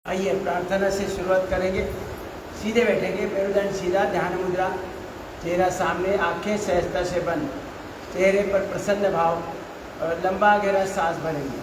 आइए प्रार्थना से शुरुआत करेंगे। सीधे बैठेंगे, मेरुदंड सीधा, ध्यान मुद्रा, चेहरा सामने, आंखें सहजता से बंद, चेहरे पर प्रसन्न भाव और लंबा गहरा सांस भरेंगे।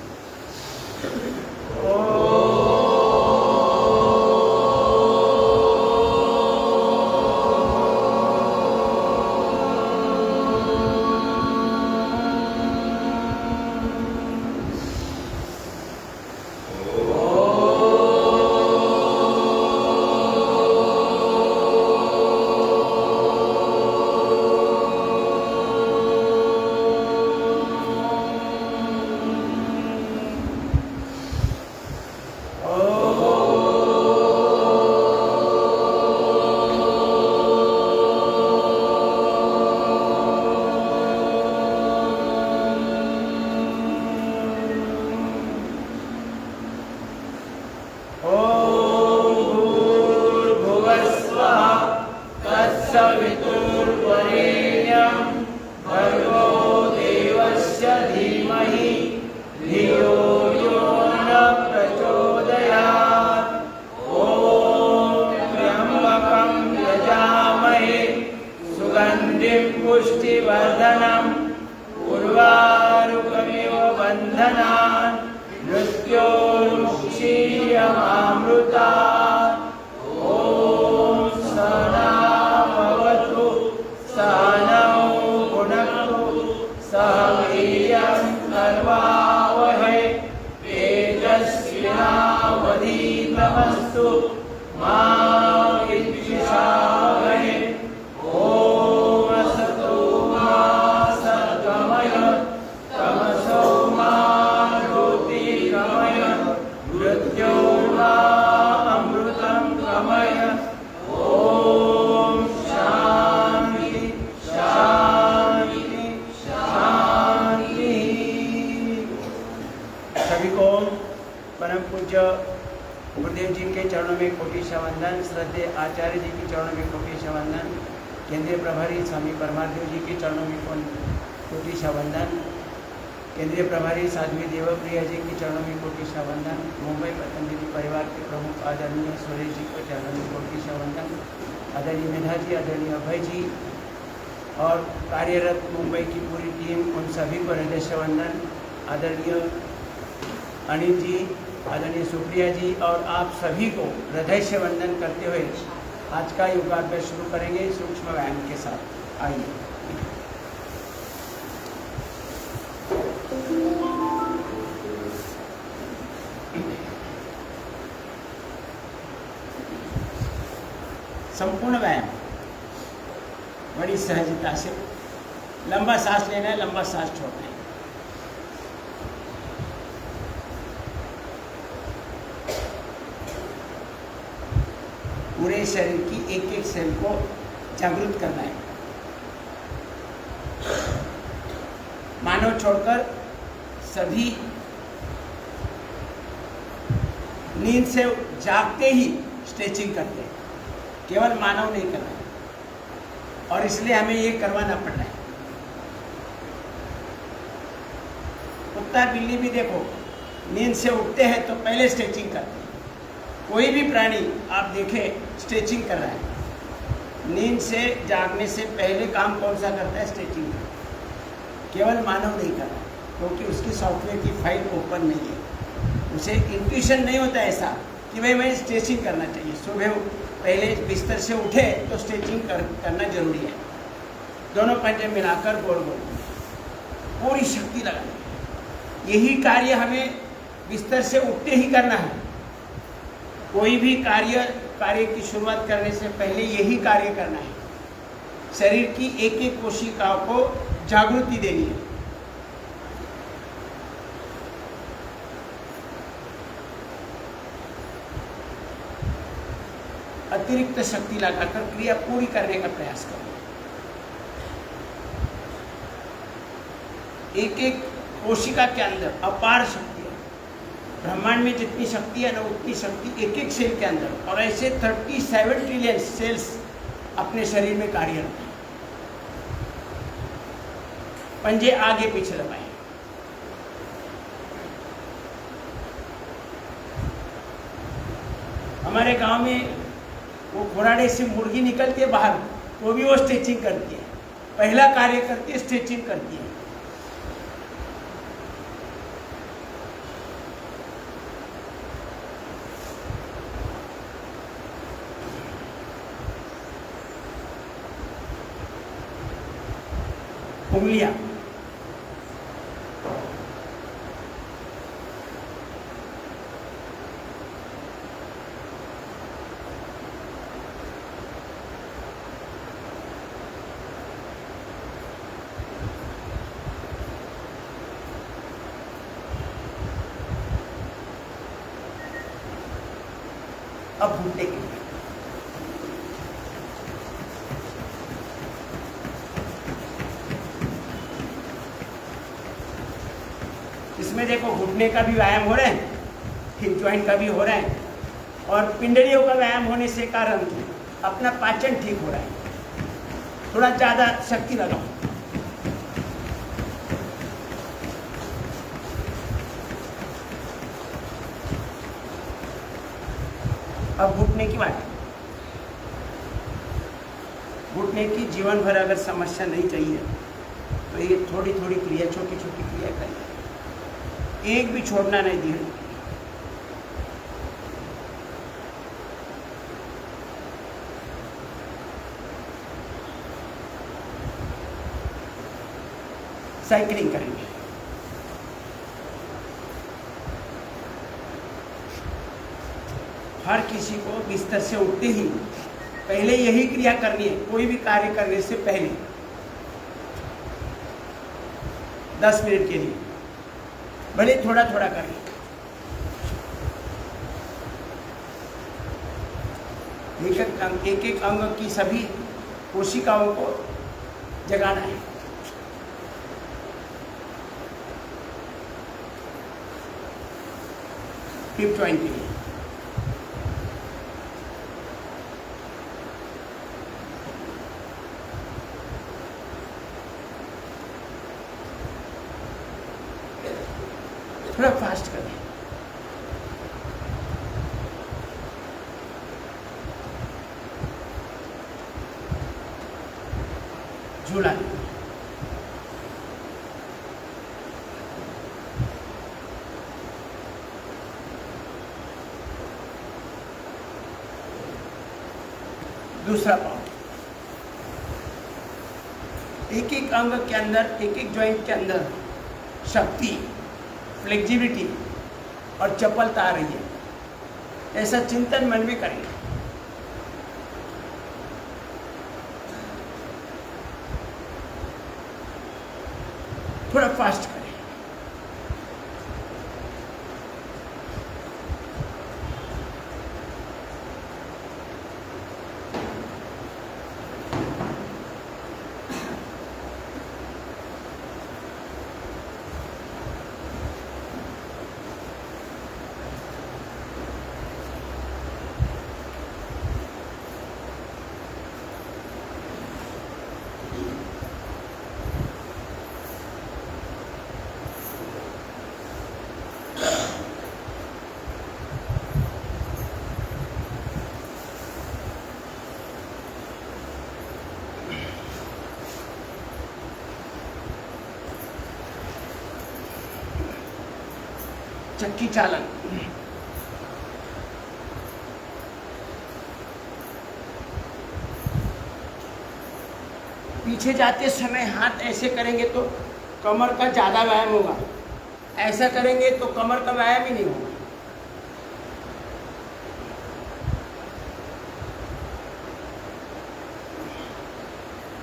पुष्टिवर्धनम् उर्वारुकमिव बन्धनान् मृत्योर्मुक्षीयमामृतात्। ॐ सहना भवतु सहनौ भुनक्तु सह वीर्यं कर्वावहै तेजस्विनावधीतमस्तु मा विद्विषावहै। गुरुदेव जी के चरणों में कोटि वंदन, श्रद्धेय आचार्य जी के चरणों में कोटि वंदन, केंद्रीय प्रभारी स्वामी परमादेव जी के चरणों में कोटि वंदन, केंद्रीय प्रभारी साध्वी देवप्रिया जी के चरणों में कोटि वंदन, मुंबई पतंजलि परिवार के प्रमुख आदरणीय सुरेश जी के चरणों में कोटि वंदन, आदरणीय मेधा जी, आदरणीय अभय जी और कार्यरत मुंबई की पूरी टीम, उन सभी को हृदय से वंदन। आदरणीय अनिल जी, आदरणीय सुप्रिया जी और आप सभी को हृदय से वंदन करते हुए आज का योगाभ्यास शुरू करेंगे सूक्ष्म व्यायाम के साथ। आइए। संपूर्ण व्यायाम बड़ी सहजता से लंबा सांस लेना है, लंबा सांस छोड़ना है। पूरे शरीर की एक एक सेल को जागृत करना है। मानव छोड़कर सभी नींद से जागते ही स्ट्रेचिंग करते हैं, केवल मानव नहीं करना है और इसलिए हमें ये करवाना पड़ रहा है। कुत्ता बिल्ली भी देखो नींद से उठते हैं तो पहले स्ट्रेचिंग करते हैं। कोई भी प्राणी आप देखें स्ट्रेचिंग कर रहा है। नींद से जागने से पहले काम कौन सा करता है? स्ट्रेचिंग। केवल मानव नहीं कर रहा क्योंकि उसकी सॉफ्टवेयर की फाइल ओपन नहीं है, उसे इंट्यूशन नहीं होता ऐसा कि भाई मैं स्ट्रेचिंग करना चाहिए। सुबह पहले बिस्तर से उठे तो स्ट्रेचिंग करना जरूरी है। दोनों पंजे मिलाकर गोल गोल पूरी शक्ति लगानी। यही कार्य हमें बिस्तर से उठते ही करना है। कोई भी कार्य की शुरुआत करने से पहले यही कार्य करना है। शरीर की एक एक कोशिकाओं को जागृति देनी है। अतिरिक्त शक्ति लगाकर क्रिया पूरी करने का प्रयास करो। एक एक कोशिका के अंदर अपार शक्ति, ब्रह्मांड में जितनी शक्ति है ना उतनी शक्ति एक एक सेल के अंदर, और ऐसे 37 ट्रिलियन सेल्स अपने शरीर में कार्यरत हैं। पंजे आगे पीछे दबाएं। हमारे गांव में वो घोड़ाड़े से मुर्गी निकलती है बाहर, वो भी वो स्ट्रेचिंग करती है। पहला कार्य करती है, स्ट्रेचिंग करती है। उंगलियां, अब घुटने के लिए इसमें देखो घुटने का भी व्यायाम हो रहा है, हिप जॉइंट का भी हो रहा है, और पिंडलियों का व्यायाम होने से कारण अपना पाचन ठीक हो रहा है। थोड़ा ज़्यादा शक्ति लगाओ। अब घुटने की बात, घुटने की जीवन भर अगर समस्या नहीं चाहिए तो ये थोड़ी थोड़ी क्रिया, छोटी छोटी क्रिया करिए, एक भी छोड़ना नहीं दिया। साइकिलिंग करेंगे। हर किसी को बिस्तर से उठते ही पहले यही क्रिया करनी है, कोई भी कार्य करने से पहले 10 मिनट के लिए, भले थोड़ा थोड़ा करें। एक एक अंग की सभी कोशिकाओं को जगाना है। हिप जॉइंट के लिए थोड़ा फास्ट करें। झूला दूसरा पाँव, एक एक अंग के अंदर, एक एक जॉइंट के अंदर शक्ति, फ्लेक्सिबिलिटी और चपलता आ रही है, ऐसा चिंतन मन में करें। थोड़ा फास्ट करें। चक्की चालन, पीछे जाते समय हाथ ऐसे करेंगे तो कमर का ज़्यादा व्यायाम होगा, ऐसा करेंगे तो कमर का व्यायाम ही नहीं होगा।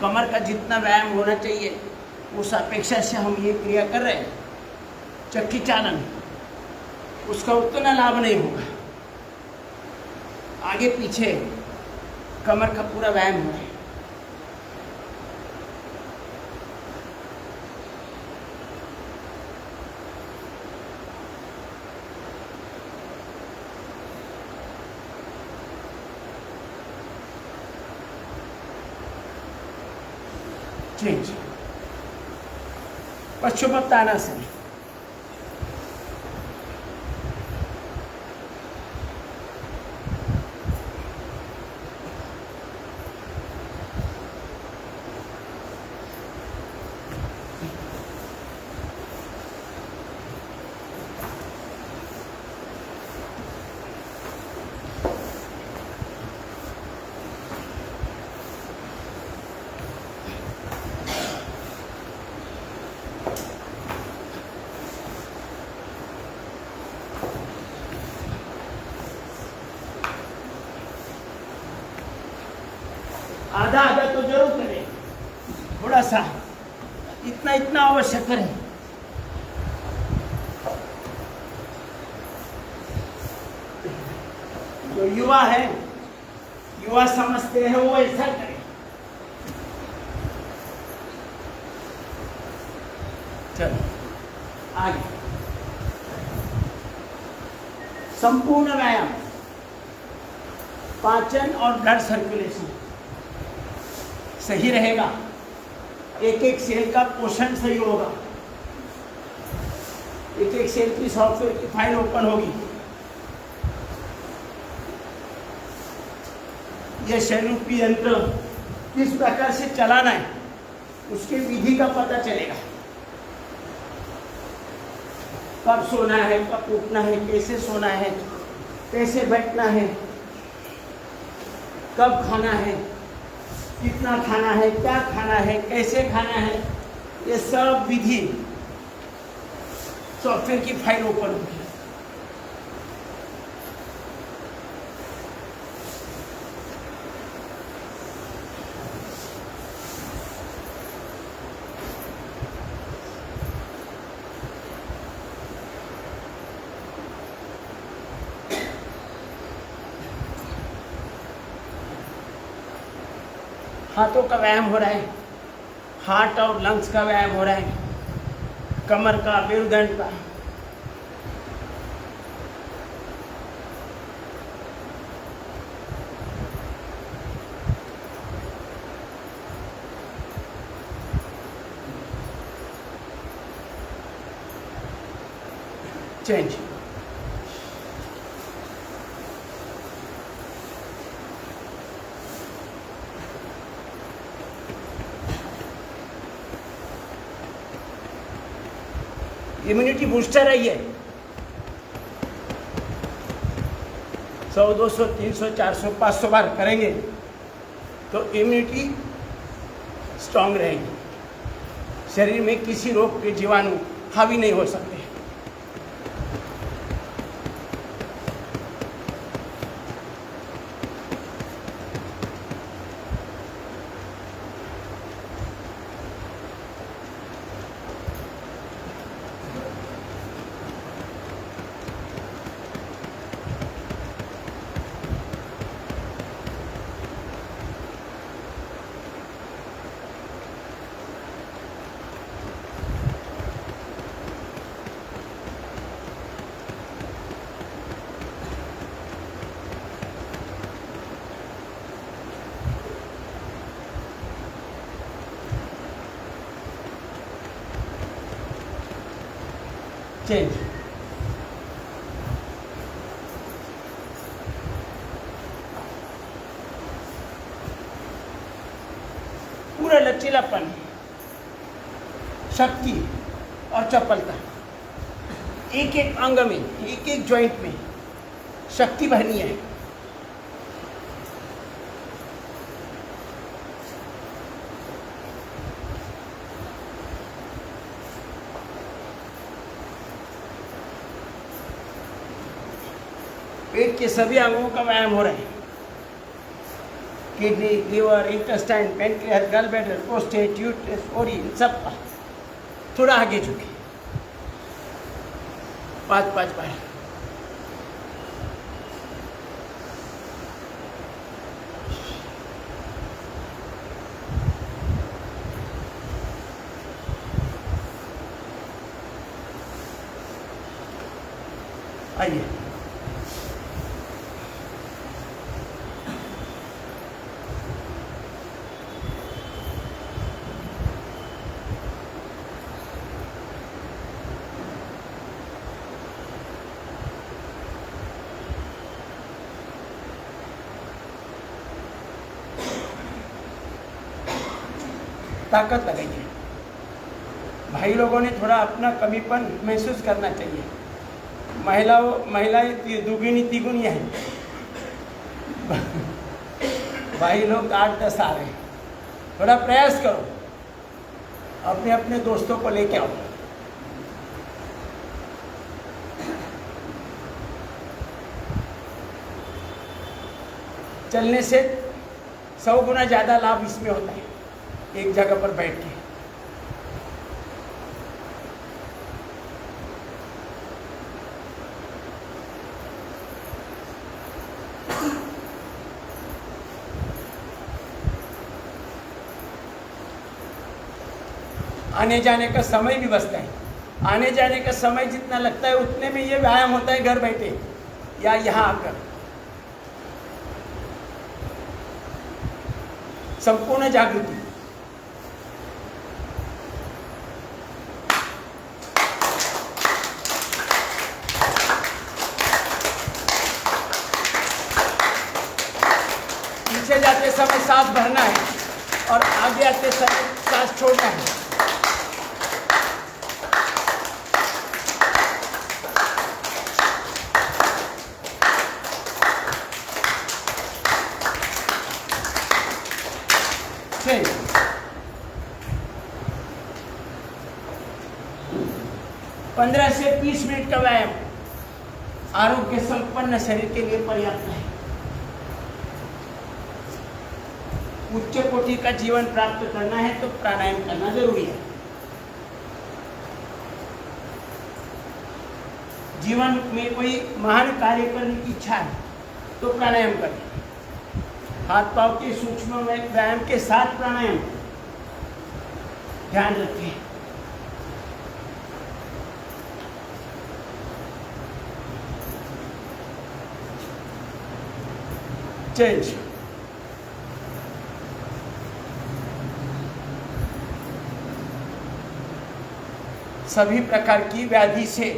कमर का जितना व्यायाम होना चाहिए उस अपेक्षा से हम ये क्रिया कर रहे हैं। चक्की चालन, उसका उतना लाभ नहीं होगा। आगे पीछे कमर का पूरा व्यायाम हो रहा है। चेंज, पश्चिमोत्तानासन, आधा आधा तो जरूर करें, थोड़ा सा इतना इतना अवश्य करें। जो युवा है, युवा समझते हैं वो ऐसा करें। चलो आगे। संपूर्ण व्यायाम, पाचन और ब्लड सर्कुलेशन सही रहेगा, एक एक सेल का पोषण सही होगा, एक एक सेल की सॉफ्टवेयर की फाइल ओपन होगी, यह शरीरूपी यंत्र किस प्रकार से चलाना है उसके विधि का पता चलेगा। कब सोना है, कब उठना है, कैसे सोना है, कैसे बैठना है, कब खाना है, कितना खाना है, क्या खाना है, कैसे खाना है, ये सब विधि सॉफ्टवेयर की फाइल ओपन होगी। हाथों का व्यायाम हो रहा है, हार्ट और लंग्स का व्यायाम हो रहा है, कमर का, मेरुदंड का। चेंज। इम्यूनिटी बूस्टर है ये। 100, 200, 300, 400, 500 बार करेंगे तो इम्यूनिटी स्ट्रांग रहेगी, शरीर में किसी रोग के जीवाणु हावी नहीं हो सकते। चेंज। पूरा लचीलापन, शक्ति और चपलता, एक एक अंग में, एक एक जॉइंट में शक्ति भरनी है। पेट के सभी अंगों का व्यायाम हो रहा है, kidney, liver, intestine, pancreas, gall bladder, prostate, uterus, urine, सब का। थोड़ा आगे झुके, 5-5 बार। आइए, ताकत लगाइए। भाई लोगों ने थोड़ा अपना कमीपन महसूस करना चाहिए। महिलाएं दुगुनी तिगुनी हैं, भाई लोग 8-10 आ रहे हैं। थोड़ा प्रयास करो, अपने अपने दोस्तों को लेके आओ। चलने से 100 गुना ज़्यादा लाभ इसमें होता है एक जगह पर बैठ के। आने जाने का समय भी बचता है। आने जाने का समय जितना लगता है उतने में ये व्यायाम होता है घर बैठे या यहाँ आकर। संपूर्ण जागृति। पीछे जाते समय सांस भरना है और आगे आते समय सांस छोड़ना है। ठीक। 15 से 20 मिनट का व्यायाम आरोग्य संपन्न शरीर के लिए पर्याप्त है। उच्च कोटि का जीवन प्राप्त करना है तो प्राणायाम करना जरूरी है। जीवन में कोई महान कार्य करने की इच्छा है तो प्राणायाम करें। हाथ पांव के सूक्ष्म व्यायाम के साथ प्राणायाम ध्यान रखें। चेंज। सभी प्रकार की व्याधि से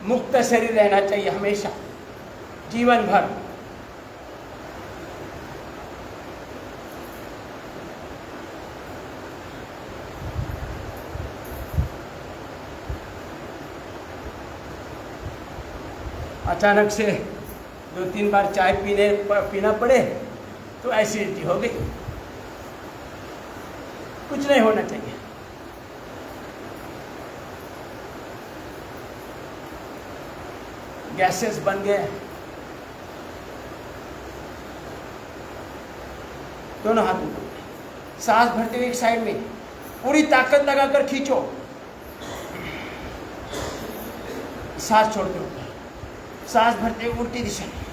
मुक्त शरीर रहना चाहिए हमेशा, जीवन भर। अचानक से 2-3 बार चाय पीना पड़े तो एसिडिटी हो गई, कुछ नहीं होना चाहिए। गैसेस बन गए, दोनों हाथों को सांस भरते हुए एक साइड में पूरी ताकत लगाकर खींचो, सांस छोड़ते हो, सांस भरते हुए उल्टी दिशा में।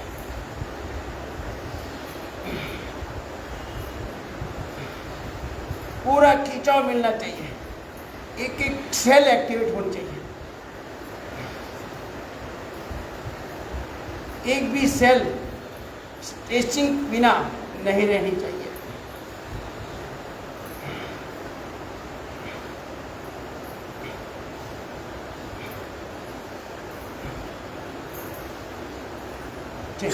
पूरा खिंचाव मिलना चाहिए, एक एक सेल एक्टिवेट होनी चाहिए, एक भी सेल स्ट्रेचिंग बिना नहीं रहनी चाहिए। ठीक।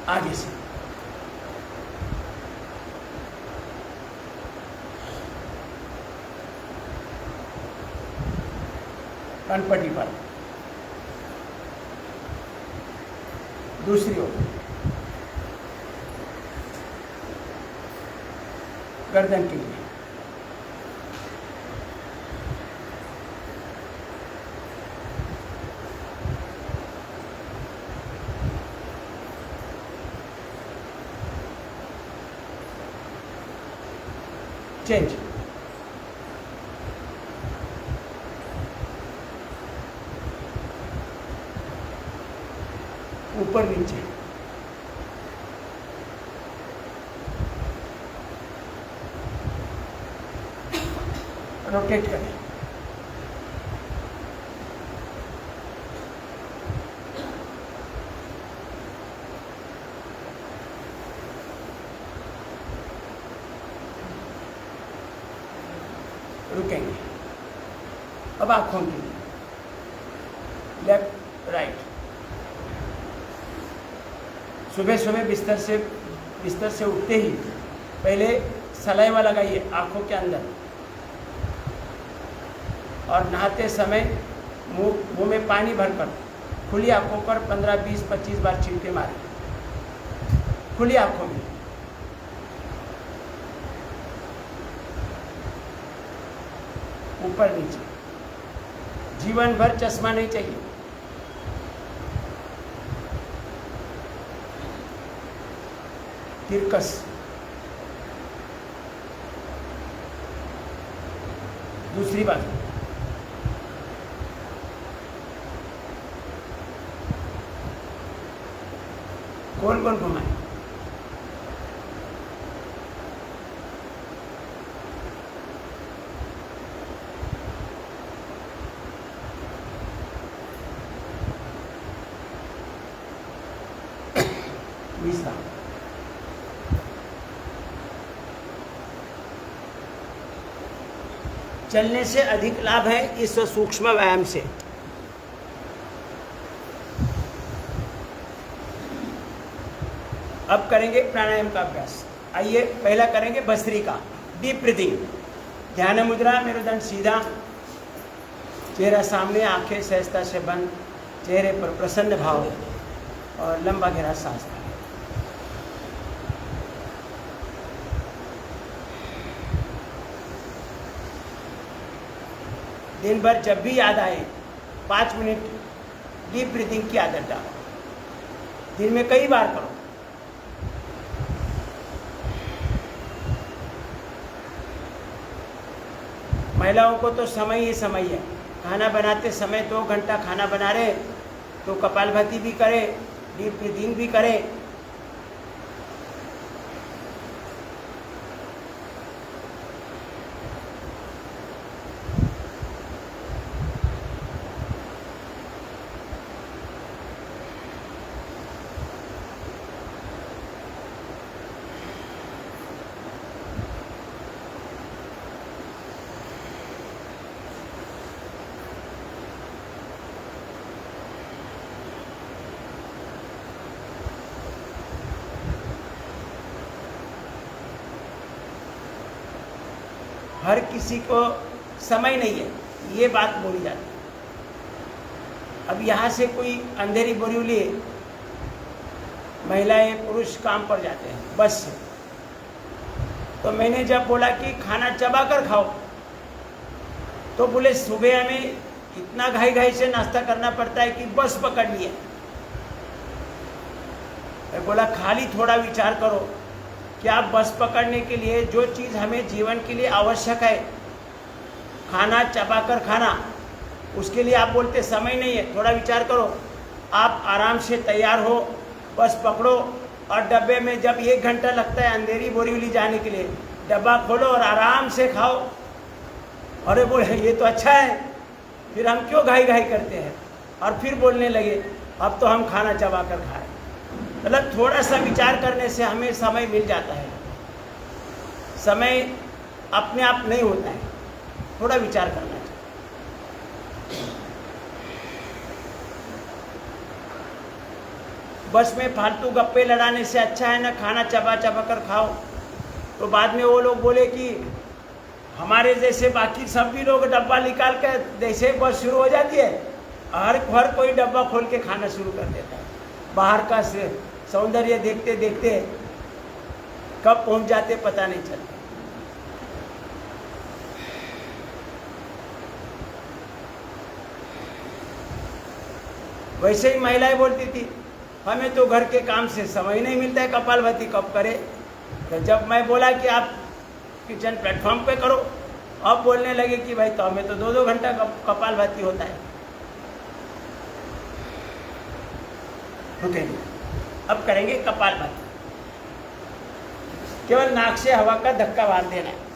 आगे से कनपट्टी पर, दूसरी ओर गर्दन के लिए। चेंज। ऊपर नीचे, रोटेट करें। रुकेंगे। अब आंखों की लेफ्ट राइट। सुबह सुबह बिस्तर से उठते ही पहले सलाइवा लगाइए आंखों के अंदर और नहाते समय मुंह में पानी भरकर खुली आंखों पर 15, 20, 25 बार छींटे मारें, खुली आंखों में। ऊपर नीचे, जीवन भर चश्मा नहीं चाहिए। तिरकस, दूसरी बाजू, गोल गोल घुमाए, विश्राम। चलने से अधिक लाभ है इस सूक्ष्म व्यायाम से। अब करेंगे प्राणायाम का अभ्यास। आइए पहला करेंगे भस्त्रिका, डीप ब्रीदिंग। ध्यान मुद्रा, मेरुदंड सीधा, चेहरा सामने, आंखें सहजता से बंद, चेहरे पर प्रसन्न भाव और लंबा गहरा सांस। दिन भर जब भी याद आए 5 मिनट डीप ब्रीदिंग की आदत डालो। दिन में कई बार करो। महिलाओं को तो समय ही समय है। खाना बनाते समय 2 घंटा खाना बना रहे तो कपालभाति भी करे, डीप ब्रीदिंग भी करे। हर किसी को समय नहीं है, ये बात बोली जाती है। अब यहाँ से कोई अंधेरी बोरीवली महिलाएं पुरुष काम पर जाते हैं बस से, तो मैंने जब बोला कि खाना चबा कर खाओ तो बोले सुबह हमें इतना घाई घाई से नाश्ता करना पड़ता है कि बस पकड़ लिया। मैं बोला खाली थोड़ा विचार करो कि आप बस पकड़ने के लिए जो चीज़ हमें जीवन के लिए आवश्यक है, खाना चबाकर खाना, उसके लिए आप बोलते समय नहीं है। थोड़ा विचार करो, आप आराम से तैयार हो, बस पकड़ो और डब्बे में जब 1 घंटा लगता है अंधेरी बोरीवली जाने के लिए, डब्बा खोलो और आराम से खाओ। अरे बोले ये तो अच्छा है, फिर हम क्यों घाई घाई करते हैं। और फिर बोलने लगे अब तो हम खाना चबा कर खाएं। मतलब थोड़ा सा विचार करने से हमें समय मिल जाता है। समय अपने आप नहीं होता है, थोड़ा विचार करना चाहिए। बस में फालतू गप्पे लड़ाने से अच्छा है ना खाना चबा चबा कर खाओ। तो बाद में वो लोग बोले कि हमारे जैसे बाकी सभी लोग डब्बा निकाल के जैसे बस शुरू हो जाती है, हर कोई डब्बा खोल के खाना शुरू कर देता है। बाहर का सौंदर्य देखते देखते कब पहुंच जाते पता नहीं चलता। वैसे ही महिलाएं बोलती थी हमें तो घर के काम से समय नहीं मिलता है, कपालभाति कब करे। तो जब मैं बोला कि आप किचन प्लेटफॉर्म पे करो, अब बोलने लगे कि भाई तो हमें तो 2-2 घंटा कपालभाति होता है। रुकेंगे, अब करेंगे कपालभाति। केवल नाक से हवा का धक्का मार देना है।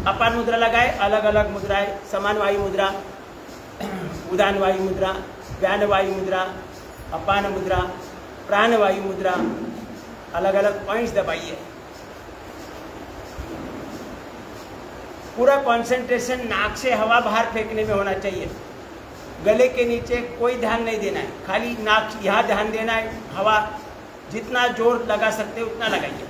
अपान मुद्रा लगाए, अलग अलग मुद्राएं, समान वायु मुद्रा, उदान वायु मुद्रा, व्यान वायु मुद्रा, अपान मुद्रा, प्राण वायु मुद्रा, अलग अलग पॉइंट्स दबाइए। पूरा कंसंट्रेशन नाक से हवा बाहर फेंकने में होना चाहिए। गले के नीचे कोई ध्यान नहीं देना है, खाली नाक यहाँ ध्यान देना है। हवा जितना जोर लगा सकते हैं उतना लगाइए।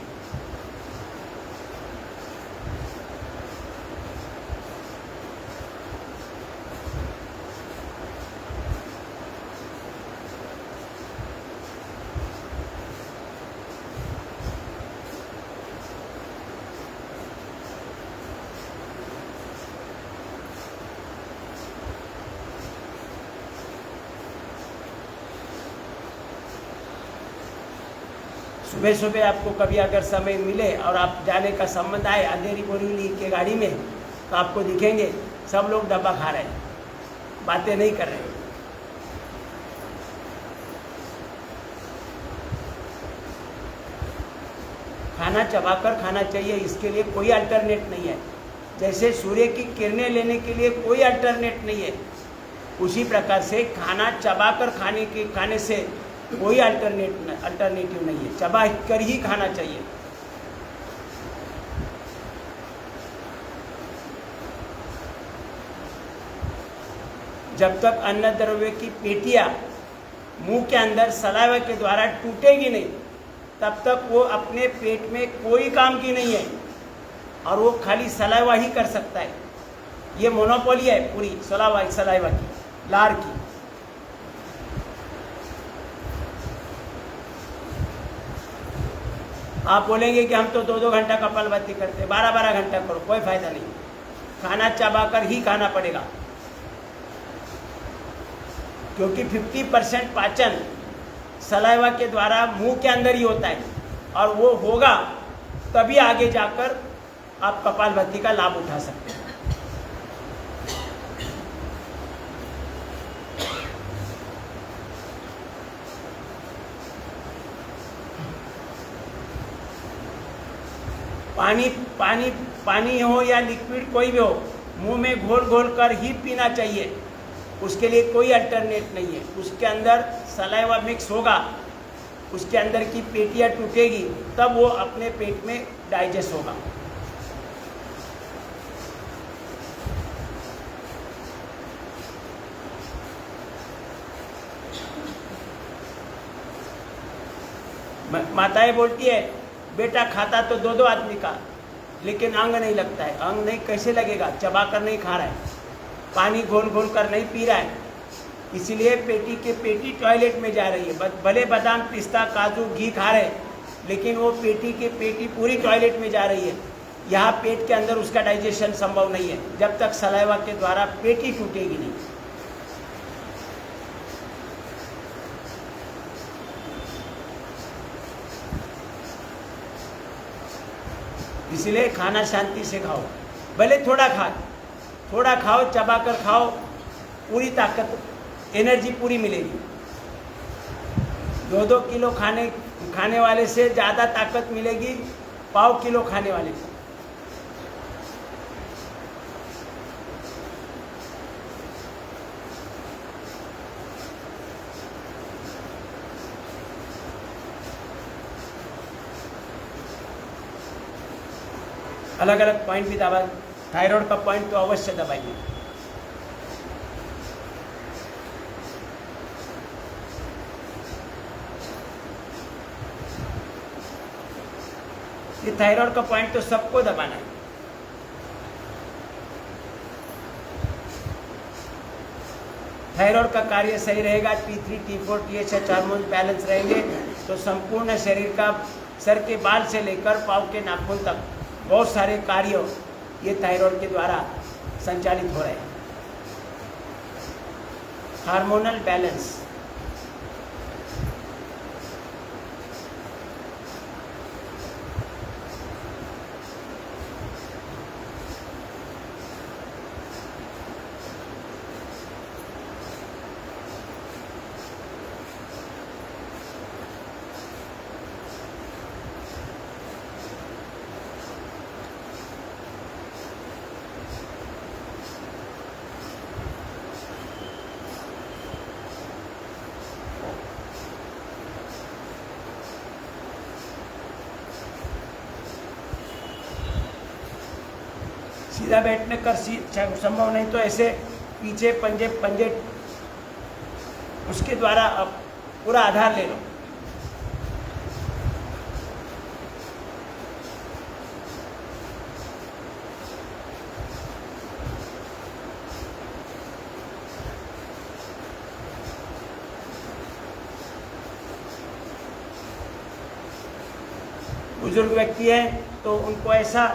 सुबह सुबह आपको कभी अगर समय मिले और आप जाने का संबंध आए अंधेरी बोरीवली के गाड़ी में, तो आपको दिखेंगे सब लोग डब्बा खा रहे हैं, बातें नहीं कर रहे हैं। खाना चबाकर खाना चाहिए, इसके लिए कोई अल्टरनेट नहीं है। जैसे सूर्य की किरणें लेने के लिए कोई अल्टरनेट नहीं है, उसी प्रकार से खाना चबाकर खाने से कोई अल्टरनेटिव नहीं है। चबा कर ही खाना चाहिए। जब तक अन्न द्रव्य की पेटियां मुंह के अंदर सलाइवा के द्वारा टूटेगी नहीं, तब तक वो अपने पेट में कोई काम की नहीं है और वो खाली सलाइवा ही कर सकता है। ये मोनोपोली है पूरी सलाइवा की, लार की। आप बोलेंगे कि हम तो 2-2 घंटा कपालभाति करते, 12-12 घंटा करो, कोई फायदा नहीं। खाना चबाकर ही खाना पड़ेगा, क्योंकि 50% पाचन सलाइवा के द्वारा मुंह के अंदर ही होता है और वो होगा तभी आगे जाकर आप कपालभाति का लाभ उठा सकते हैं। पानी हो या लिक्विड कोई भी हो, मुंह में घोल घोल कर ही पीना चाहिए। उसके लिए कोई अल्टरनेट नहीं है। उसके अंदर सलाइवा मिक्स होगा, उसके अंदर की पेटियां टूटेगी, तब वो अपने पेट में डाइजेस्ट होगा। माताएं बोलती है बेटा खाता तो 2-2 आदमी का, लेकिन अंग नहीं लगता है। अंग नहीं कैसे लगेगा? चबा कर नहीं खा रहा है, पानी घोल घोल कर नहीं पी रहा है, इसीलिए पेटी टॉयलेट में जा रही है। भले बादाम पिस्ता काजू घी खा रहे, लेकिन वो पेटी पूरी टॉयलेट में जा रही है। यहाँ पेट के अंदर उसका डाइजेशन संभव नहीं है जब तक सलाइवा के द्वारा पेटी टूटेगी नहीं। इसलिए खाना शांति से खाओ, भले थोड़ा खाओ, चबा कर खाओ, पूरी ताकत एनर्जी पूरी मिलेगी। 2-2 किलो खाने वाले से ज़्यादा ताकत मिलेगी 1/4 किलो खाने वाले को। अलग अलग पॉइंट भी दबा, थायराइड का पॉइंट तो अवश्य दबाइए। ये थायराइड का पॉइंट तो सबको दबाना है। थायराइड का कार्य सही रहेगा, T3, T4, TSH hormone balance रहेंगे, तो संपूर्ण शरीर का सर के बाल से लेकर पाँव के नाखून तक बहुत सारे कार्य ये थायराइड के द्वारा संचालित हो रहे हैं। हार्मोनल बैलेंस, सीधा बैठने कर संभव नहीं तो ऐसे पीछे पंजे उसके द्वारा अब पूरा आधार ले लो। बुजुर्ग व्यक्ति है तो उनको ऐसा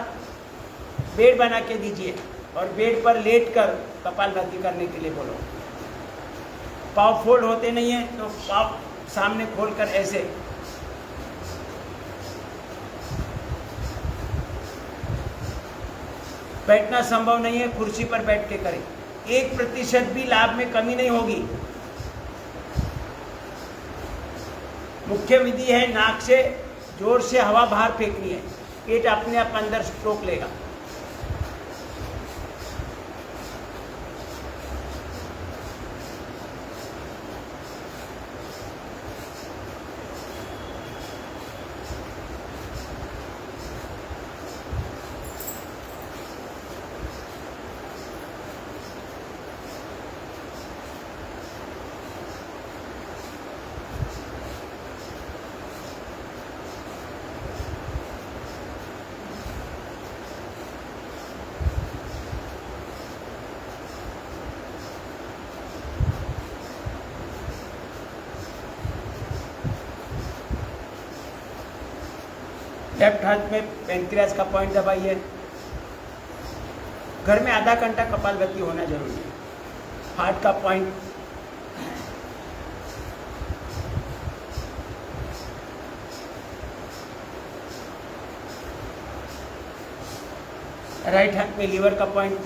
बेड बना के दीजिए और बेड पर लेट कर कपालभाति करने के लिए बोलो। पाँव फोल्ड होते नहीं है तो पाँव सामने खोलकर ऐसे बैठना संभव नहीं है, कुर्सी पर बैठ के करें। 1% भी लाभ में कमी नहीं होगी। मुख्य विधि है नाक से जोर से हवा बाहर फेंकनी है, पेट अपने आप अंदर स्ट्रोक लेगा। लेफ्ट हाथ में पेनक्रियास का पॉइंट दबाइए। घर में आधा घंटा कपालभाति होना जरूरी है। हार्ट का पॉइंट, राइट हाथ में लीवर का पॉइंट,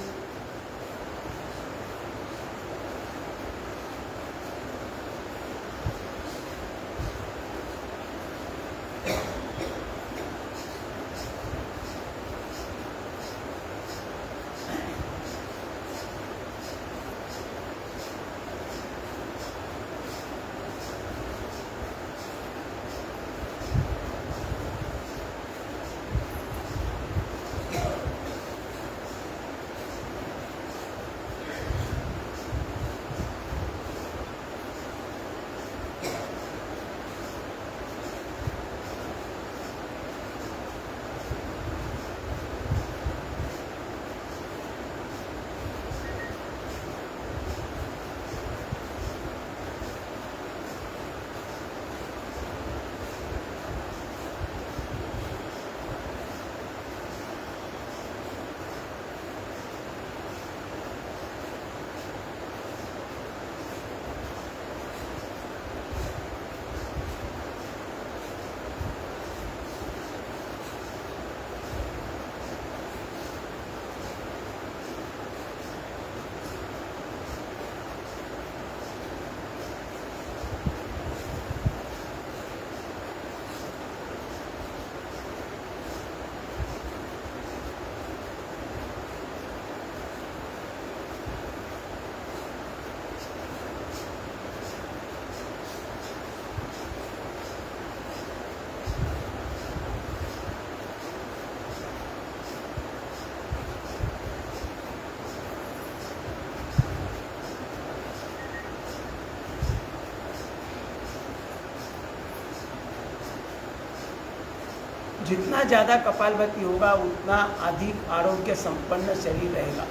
जितना ज़्यादा कपालभाति होगा उतना अधिक आरोग्य संपन्न शरीर रहेगा।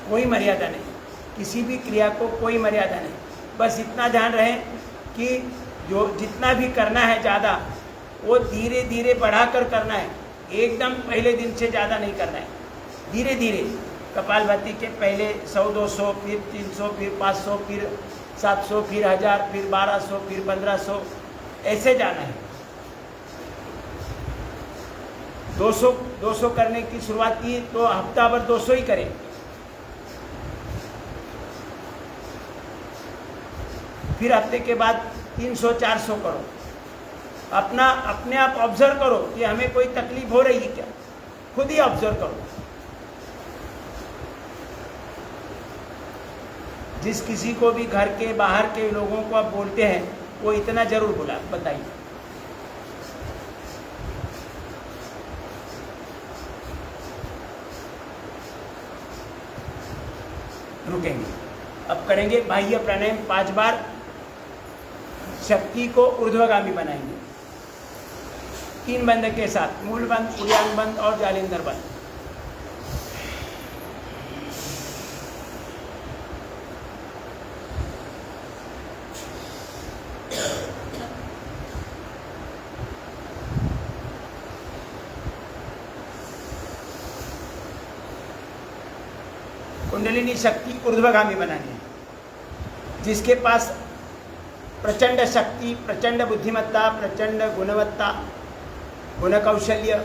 कोई मर्यादा नहीं, किसी भी क्रिया को कोई मर्यादा नहीं। बस इतना ध्यान रहे कि जो जितना भी करना है ज़्यादा वो धीरे धीरे बढ़ाकर करना है। एकदम पहले दिन से ज़्यादा नहीं करना है, धीरे धीरे। कपालभाति के पहले 100-200, फिर 300, फिर 500, फिर 700, फिर 1000, फिर 1200, फिर 1500, ऐसे जाना है। 200 करने की शुरुआत की तो हफ्ता भर 200 ही करें। फिर हफ्ते के बाद 300-400 करो। अपने आप ऑब्जर्व करो कि हमें कोई तकलीफ हो रही है क्या, खुद ही ऑब्जर्व करो। जिस किसी को भी घर के बाहर के लोगों को आप बोलते हैं वो इतना जरूर बोला बताइए। रुकेंगे, अब करेंगे बाह्य प्राणायाम 5 बार। शक्ति को ऊर्ध्वगामी बनाएंगे 3 बंद के साथ, मूल बंद, उड़ान बंद और जालिंदर बंद। कुंडलिनी शक्ति ऊर्ध्वगामी बनानी है। जिसके पास प्रचंड शक्ति, प्रचंड बुद्धिमत्ता, प्रचंड गुणवत्ता, गुण कौशल्य,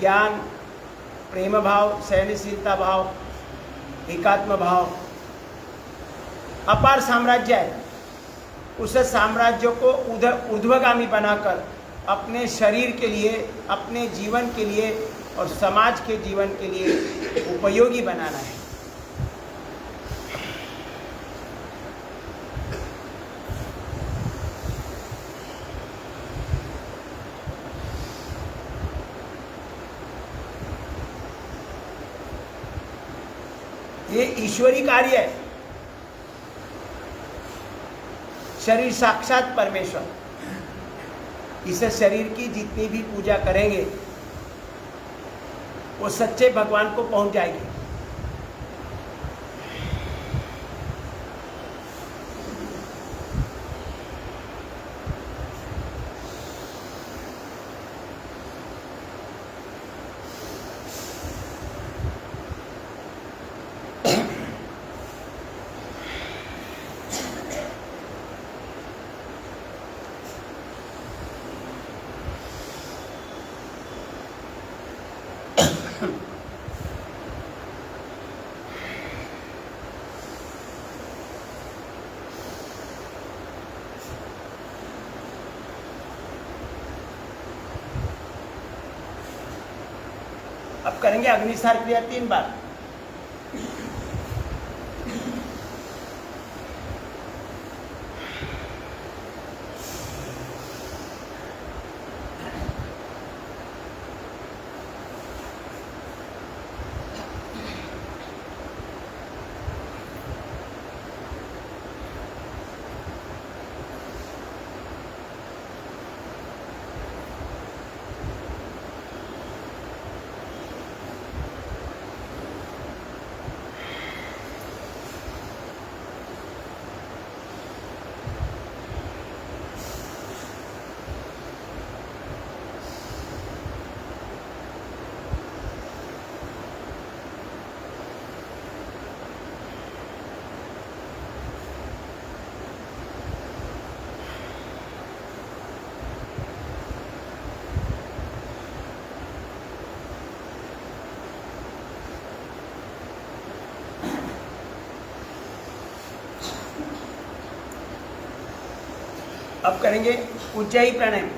ज्ञान, प्रेम भाव, सहनशीलता भाव, एकात्म भाव, अपार साम्राज्य है। उस साम्राज्य को ऊर्ध्वगामी बनाकर अपने शरीर के लिए, अपने जीवन के लिए और समाज के जीवन के लिए उपयोगी बनाना है। ये ईश्वरी कार्य है। शरीर साक्षात परमेश्वर। इस शरीर की जितनी भी पूजा करेंगे वो सच्चे भगवान को पहुंच जाएगी। अब करेंगे अग्निसार क्रिया 3 बार। अब करेंगे उज्जयी प्राणायाम।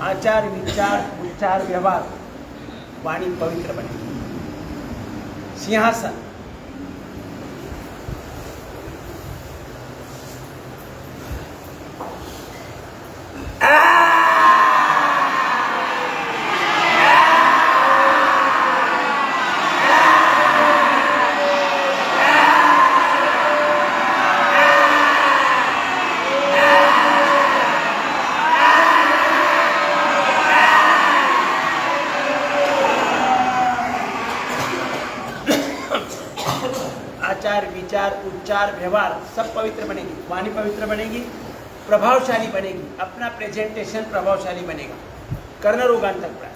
आचार, विचार, उच्चार, व्यवहार, वाणी पवित्र बनेगी। सिंहासन। आचार, विचार, उच्चार, व्यवहार सब पवित्र बनेगी। वाणी पवित्र बनेगी, प्रभावशाली बनेगी, अपना प्रेजेंटेशन प्रभावशाली बनेगा। कर्ण रोगांतक प्राणायाम।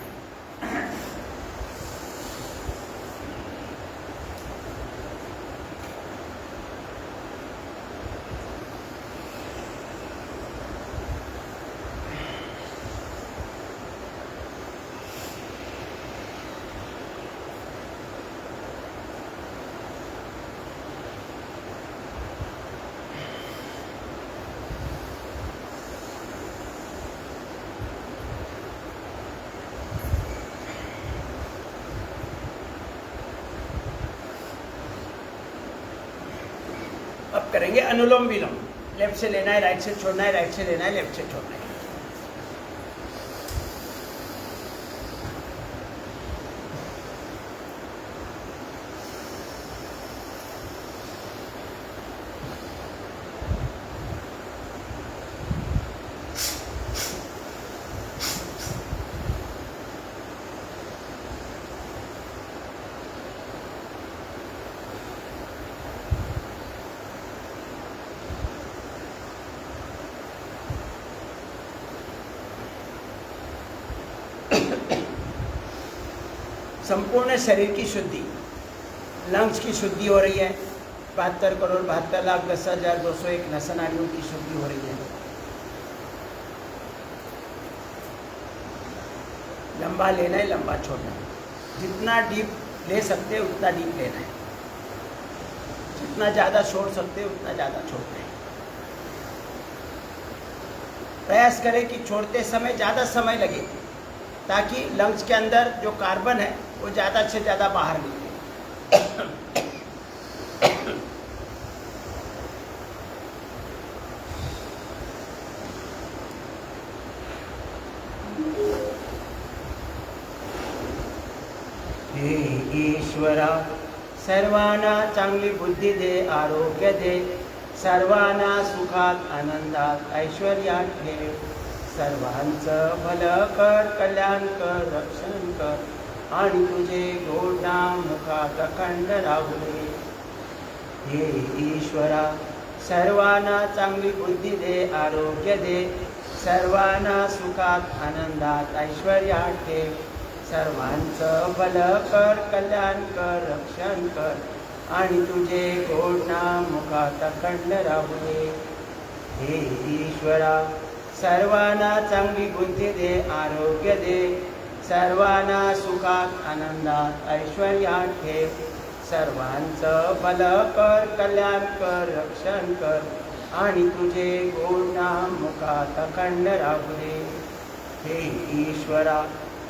अब करेंगे अनुलोम विलोम। लेफ्ट से लेना है, राइट से छोड़ना है, राइट से लेना है, लेफ्ट से छोड़ना है। संपूर्ण शरीर की शुद्धि, लंग्स की शुद्धि हो रही है। 72,72,10,201 नसा नाड़ियों की शुद्धि हो रही है। लंबा लेना है, लंबा छोड़ना है। जितना डीप ले सकते हैं उतना डीप लेना है, जितना ज़्यादा छोड़ सकते हैं उतना ज़्यादा छोड़ना है। प्रयास करें कि छोड़ते समय ज़्यादा समय लगे, ताकि लंग्स के अंदर जो कार्बन है वो ज़्यादा से ज़्यादा बाहर निकले। हे ईश्वरा, सर्वांना चांगली बुद्धी दे, आरोग्य दे, सर्वांना सुखात आनंदात ऐश्वर्यात ठेव, सर्वांचं भलं कर, कल्याण कर, रक्षण कर, आणि तुझे गोड नाम मुखात अखंड राहू दे। हे ईश्वरा, सर्वांना चांगली बुद्धी दे, आरोग्य दे, सर्वांना सुखात आनंदात ऐश्वर्यात ठेव, सर्वांचं भलं कर, कल्याण कर, रक्षण कर, आणि तुझे गोड नाम मुखात अखंड राहू दे। हे ईश्वरा, सर्वांना चांगली बुद्धी दे, आरोग्य दे, सर्वांना सुखात आनंदात ऐश्वर्यात ठेव, सर्वांचं भलं कर, कल्याण कर, रक्षण कर, आणि तुझे गोड नाम मुखात अखंड राहू दे। हे ईश्वरा,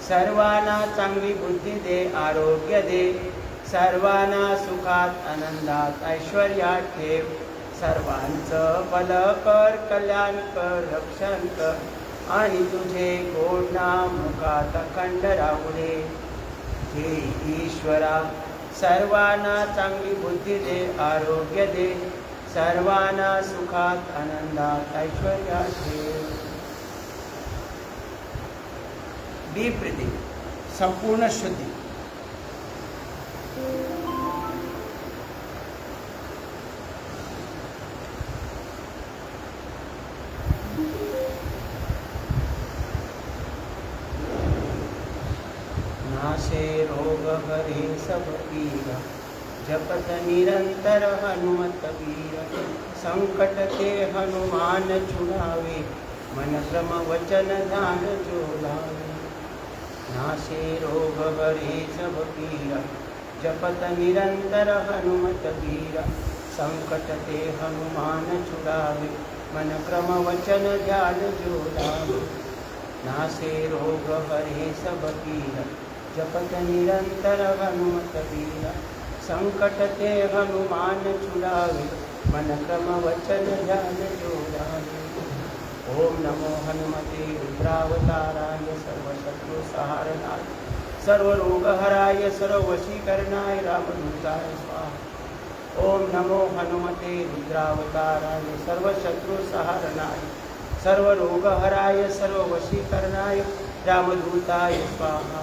सर्वांना चांगली बुद्धी दे, आरोग्य दे, सर्वांना सुखात आनंदात ऐश्वर्यात ठेव, सर्वांचं भलं कर, कल्याण कर, रक्षण कर, आणि तुझे गोड नाम मुखात अखंड राहू दे। हे ईश्वरा, सर्वांना चांगली बुद्धी दे, आरोग्य दे, सर्वांना सुखात आनंदात ऐश्वर्यात ठेव। डीप ब्रीदिंग, संपूर्ण शुद्धि। नाशे रोग हरे सब पीरा, जपत निरंतर हनुमत वीर, संकट ते हनुमान छुड़ावे, मन क्रम वचन ध्यान जो लावे। नाशे रोग हरे सब पीरा, जपत निरंतर हनुमत वीर, संकट ते हनुमान छुड़ावे, मन क्रम वचन ध्यान जो लावे। नाशे रोग हरे सब पीरा, जपत निरंतर हनुमत वीर, संकट ते हनुमान छुड़ावे, मन क्रम वचन ध्यान जो लावे। ओम नमो हनुमते रुद्रावताराय, सर्वशत्रु संहारणाय, सर्वरोगहराय, सर्ववशीकरणाय, रामदूताय स्वाहा। ओम नमो हनुमते रुद्रावताराय, सर्वशत्रु संहारणाय, सर्वरोगहराय, सर्ववशीकरणाय, रामदूताय स्वाहा।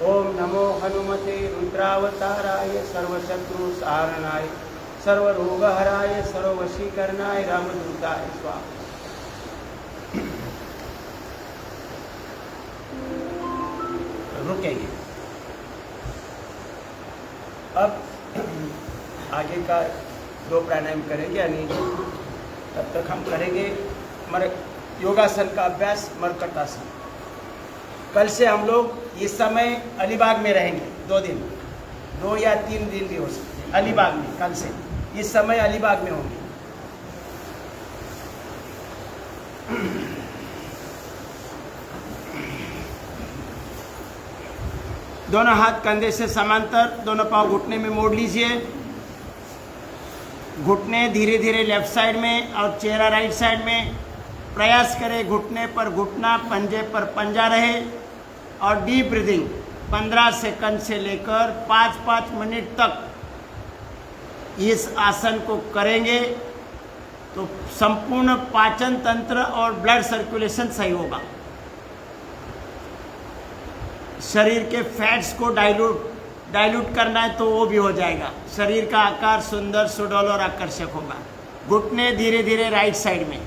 ओम नमो हनुमते रुद्रावताराय, सर्वशत्रु संहारणाय, सर्वरोगहराय, सर्ववशीकरणाय, रामदूताय स्वाहा। रुकेंगे। अब आगे का 2 प्राणायाम करेंगे, यानी तब तक हम करेंगे योगासन का अभ्यास, मरकटासन। कल से हम लोग इस समय अलीबाग में रहेंगे 2 दिन, 2 या 3 दिन भी हो सकते हैं अलीबाग में। कल से इस समय अलीबाग में होंगे। दोनों हाथ कंधे से समांतर, दोनों पांव घुटने में मोड़ लीजिए। घुटने धीरे धीरे लेफ्ट साइड में और चेहरा राइट साइड में। प्रयास करें घुटने पर घुटना, पंजे पर पंजा रहे और डीप ब्रीदिंग 15 सेकंड से लेकर 5-5 मिनट तक इस आसन को करेंगे तो संपूर्ण पाचन तंत्र और ब्लड सर्कुलेशन सही होगा। शरीर के फैट्स को डाइल्यूट करना है तो वो भी हो जाएगा। शरीर का आकार सुंदर, सुडौल और आकर्षक होगा। घुटने धीरे धीरे राइट साइड में,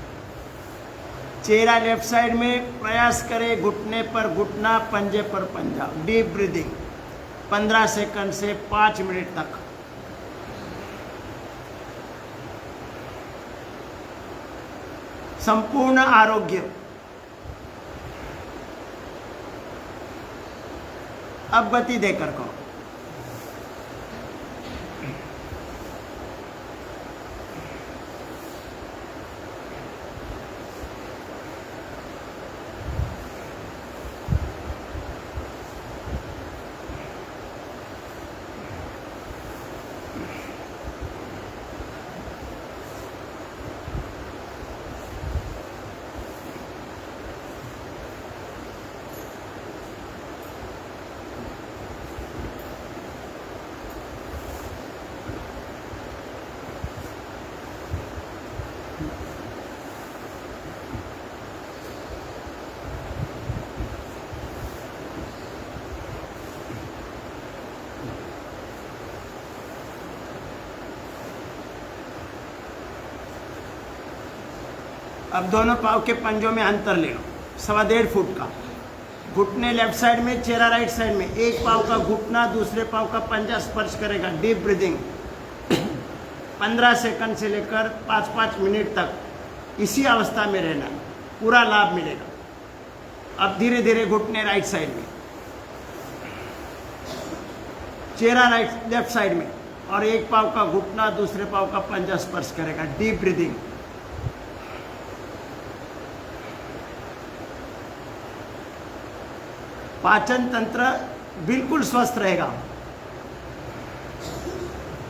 चेहरा लेफ्ट साइड में। प्रयास करें घुटने पर घुटना, पंजे पर पंजा। डीप ब्रीदिंग 15 सेकंड से 5 मिनट तक। संपूर्ण आरोग्य। अब गति देकर करो। अब दोनों पाँव के पंजों में अंतर ले लो, 1.25 फुट का। घुटने लेफ्ट साइड में, चेहरा राइट साइड में। एक पाँव का घुटना दूसरे पाँव का पंजा स्पर्श करेगा। डीप ब्रीदिंग 15 सेकंड से लेकर 5-5 मिनट तक इसी अवस्था में रहना, पूरा लाभ मिलेगा। अब धीरे धीरे घुटने राइट साइड में, चेहरा लेफ्ट साइड में और एक पाँव का घुटना दूसरे पाँव का पंजा स्पर्श करेगा। Deep breathing. पाचन तंत्र बिल्कुल स्वस्थ रहेगा।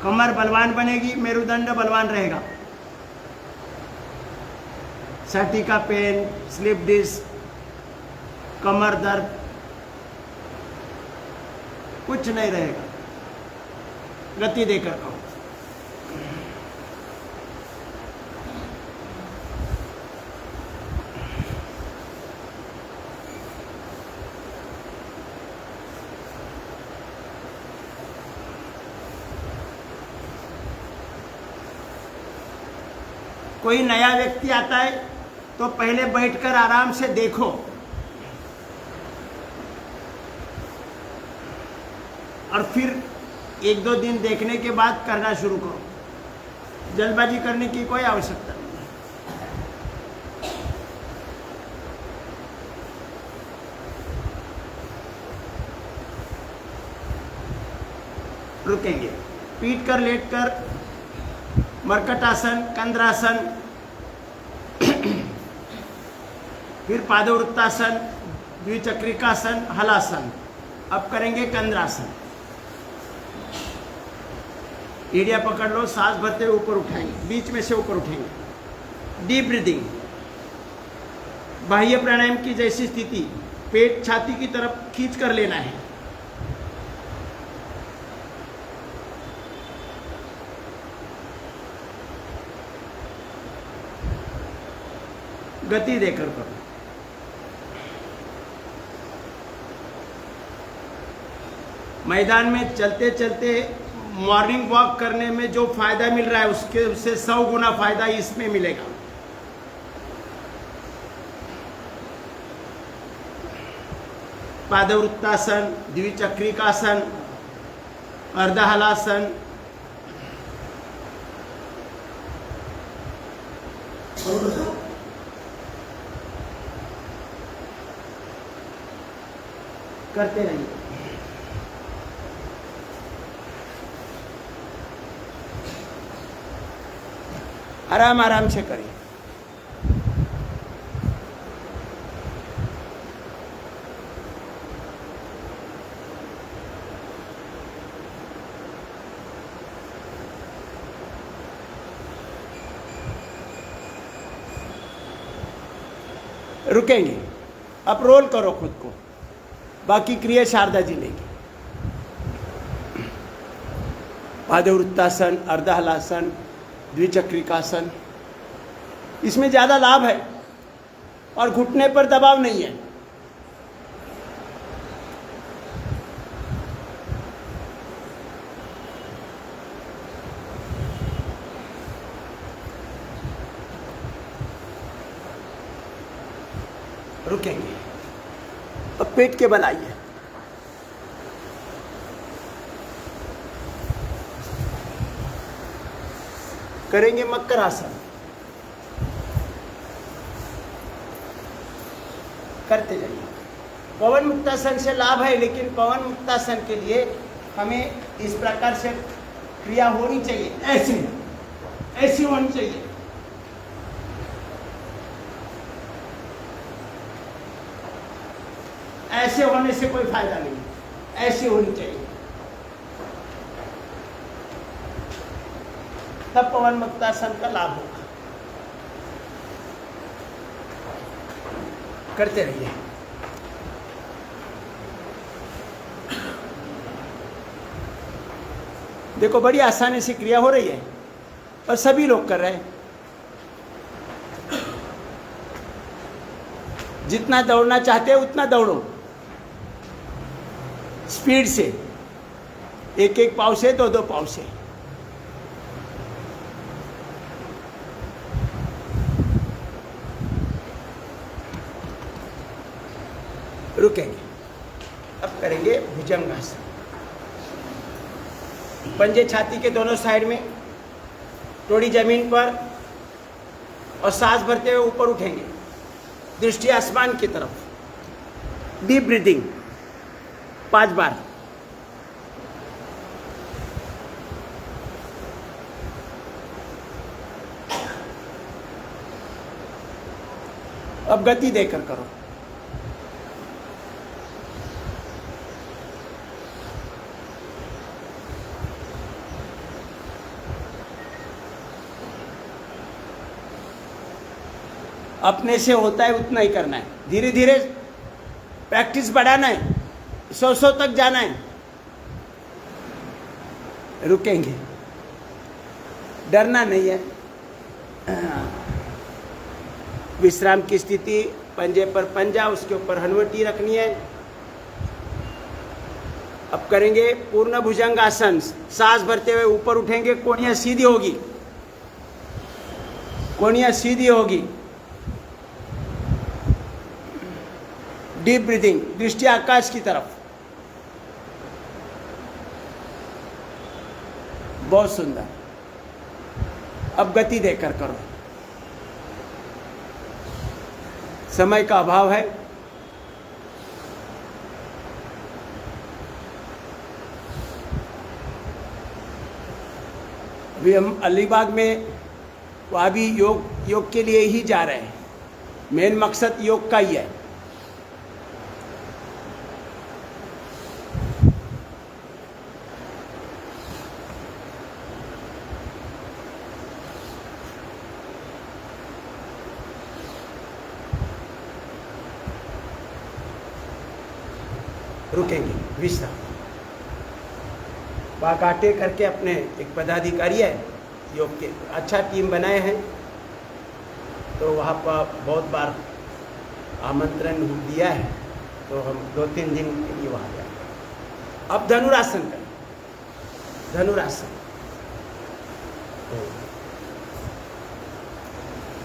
कमर बलवान बनेगी, मेरुदंड बलवान रहेगा। सैटिका पेन, स्लिप डिस्क, कमर दर्द कुछ नहीं रहेगा। गति देकर कहो। कोई नया व्यक्ति आता है तो पहले बैठकर आराम से देखो, और फिर 1-2 दिन देखने के बाद करना शुरू करो। जल्दबाजी करने की कोई आवश्यकता नहीं। रुकेंगे। पीट कर लेटकर मर्कटासन, कंद्रासन, फिर पादवृत्तासन, द्विचक्रिकासन, हलासन। अब करेंगे कंद्रासन। एड़िया पकड़ लो, सांस भरते हुए ऊपर उठाएंगे, बीच में से ऊपर उठेंगे। Deep breathing. बाह्य प्राणायाम की जैसी स्थिति, पेट छाती की तरफ खींच कर लेना है। गति देकर करो। मैदान में चलते चलते मॉर्निंग वॉक करने में जो फायदा मिल रहा है उससे 100 गुना फायदा इसमें मिलेगा। पादवृत्तासन, द्विचक्रिकासन, अर्धहलासन, करते रहिए। आराम आराम से करिए। रुकेंगे। अब रोल करो खुद को, बाकी क्रिया शारदा जी लेंगे। पादवृत्तासन, अर्धहलासन, द्विचक्रिकासन, इसमें ज़्यादा लाभ है और घुटने पर दबाव नहीं है। रुकेंगे। अब पेट के बल आइए। करेंगे मकर आसन। करते जाइए। पवन मुक्तासन से लाभ है, लेकिन पवन मुक्तासन के लिए हमें इस प्रकार से क्रिया होनी चाहिए, ऐसी होनी चाहिए। ऐसे होने से कोई फायदा नहीं, ऐसी होनी चाहिए, तब पवन मुक्तासन का लाभ होगा। करते रहिए। देखो बड़ी आसानी से क्रिया हो रही है और सभी लोग कर रहे हैं। जितना दौड़ना चाहते हैं उतना दौड़ो, स्पीड से, एक एक पाव से, दो दो पाव से। रुकेंगे। अब करेंगे भुजंगासन। पंजे छाती के दोनों साइड में, थोड़ी जमीन पर, और सांस भरते हुए ऊपर उठेंगे, दृष्टि आसमान की तरफ। डीप ब्रीदिंग 5 बार। अब गति देकर करो। अपने से होता है उतना ही करना है, धीरे धीरे प्रैक्टिस बढ़ाना है, 100 तक जाना है। रुकेंगे, डरना नहीं है। विश्राम की स्थिति, पंजे पर पंजा, उसके ऊपर हनवटी रखनी है। अब करेंगे पूर्ण भुजंगासन। सांस भरते हुए ऊपर उठेंगे, कोहनियां सीधी होगी, कोहनियां सीधी होगी। डीप ब्रीदिंग, दृष्टि आकाश की तरफ। बहुत सुंदर। अब गति देकर करो। समय का अभाव है। अभी हम अलीबाग में, वहाँ भी योग के लिए ही जा रहे हैं। मेन मकसद योग का ही है। रुकेंगे, विश्राम। बाकाटे करके अपने एक पदाधिकारी है योग के, अच्छा टीम बनाए हैं, तो वहाँ पर बहुत बार आमंत्रण दिया है, तो हम 2-3 दिन के लिए वहाँ जाए। अब धनुरासन करें। धनुरासन